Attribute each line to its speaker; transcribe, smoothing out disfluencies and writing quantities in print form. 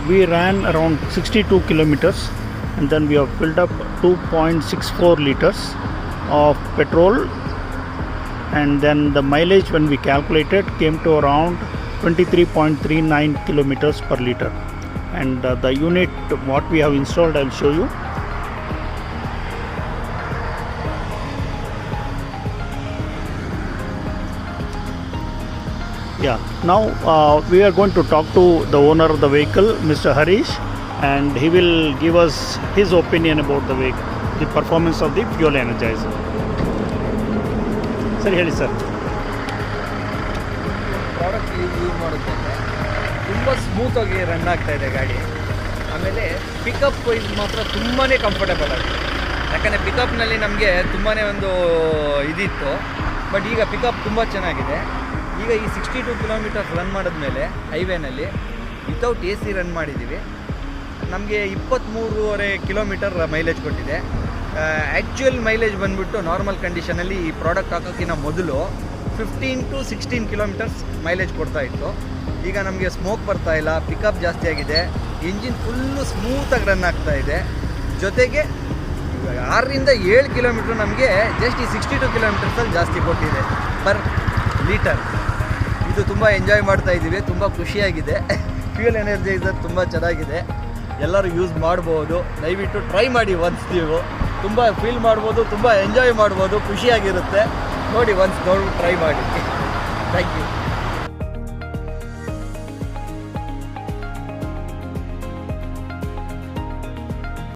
Speaker 1: we ran around 62 kilometers and then we have filled up 2.64 liters of petrol, and then the mileage when we calculated came to around 23.39 kilometers per liter. And the unit what we have installed, I will show you. Yeah, now we are going to talk to the owner of the vehicle, Mr. Harish, and he will give us his opinion about the vehicle, the performance of the fuel energizer. Sir, ಹೇಳಿ sir.
Speaker 2: Product use ಮಾಡುತ್ತಂದ್ರೆ ತುಂಬ ಸ್ಮೂತಾಗಿ run ಆಗ್ತಾ ಇದೆ ಗಾಡಿ. ಆಮೇಲೆ pickup ಇದು ಮಾತ್ರ ತುಂಬಾ ಕಂಫರ್ಟಬಲ್ ಆಗಿದೆ. ಯಾಕಂದರೆ ಪಿಕಪ್ನಲ್ಲಿ ನಮಗೆ ತುಂಬಾ ಒಂದು ಇದಿತ್ತು, ಬಟ್ ಈಗ ಪಿಕಪ್ ತುಂಬ ಚೆನ್ನಾಗಿದೆ. ಈಗ ಈ 62 ಕಿಲೋಮೀಟರ್ಸ್ ರನ್ ಮಾಡಿದ್ಮೇಲೆ ಹೈವೇನಲ್ಲಿ ವಿತೌಟ್ AC ರನ್ ಮಾಡಿದ್ದೀವಿ. ನಮಗೆ 23.5 ಕಿಲೋಮೀಟರ್ ಮೈಲೇಜ್ ಕೊಟ್ಟಿದೆ. ಆ್ಯಕ್ಚುಯಲ್ ಮೈಲೇಜ್ ಬಂದುಬಿಟ್ಟು ನಾರ್ಮಲ್ ಕಂಡೀಷನಲ್ಲಿ ಈ ಪ್ರಾಡಕ್ಟ್ ಹಾಕೋಕ್ಕಿಂತ ಮೊದಲು 15 to 16 ಕಿಲೋಮೀಟರ್ಸ್ ಮೈಲೇಜ್ ಕೊಡ್ತಾಯಿತ್ತು. ಈಗ ನಮಗೆ ಸ್ಮೋಕ್ ಬರ್ತಾಯಿಲ್ಲ, ಪಿಕಪ್ ಜಾಸ್ತಿ ಆಗಿದೆ, ಇಂಜಿನ್ ಫುಲ್ಲು ಸ್ಮೂತಾಗಿ ರನ್ ಆಗ್ತಾಯಿದೆ. ಜೊತೆಗೆ 6ರಿಂದ 7 ಕಿಲೋಮೀಟ್ರ್ ನಮಗೆ ಜಸ್ಟ್ ಈ 62 ಕಿಲೋಮೀಟರ್ಸಲ್ಲಿ ಜಾಸ್ತಿ ಕೊಟ್ಟಿದೆ ಪರ್ ಲೀಟರ್. ಇದು ತುಂಬ ಎಂಜಾಯ್ ಮಾಡ್ತಾ ಇದ್ದೀವಿ, ತುಂಬ ಖುಷಿಯಾಗಿದೆ. ಫ್ಯೂಯಲ್ ಎನರ್ಜೈಸರ್ ತುಂಬ ಚೆನ್ನಾಗಿದೆ, ಎಲ್ಲರೂ ಯೂಸ್ ಮಾಡ್ಬೋದು. ದಯವಿಟ್ಟು ಟ್ರೈ ಮಾಡಿ ಒನ್ಸ್, ನೀವು ತುಂಬ ಫೀಲ್ ಮಾಡ್ಬೋದು, ತುಂಬ ಎಂಜಾಯ್ ಮಾಡ್ಬೋದು, ಖುಷಿಯಾಗಿರುತ್ತೆ. ನೋಡಿ ಒನ್ಸ್ ನೋಡಿ ಟ್ರೈ ಮಾಡಿ. Thank you.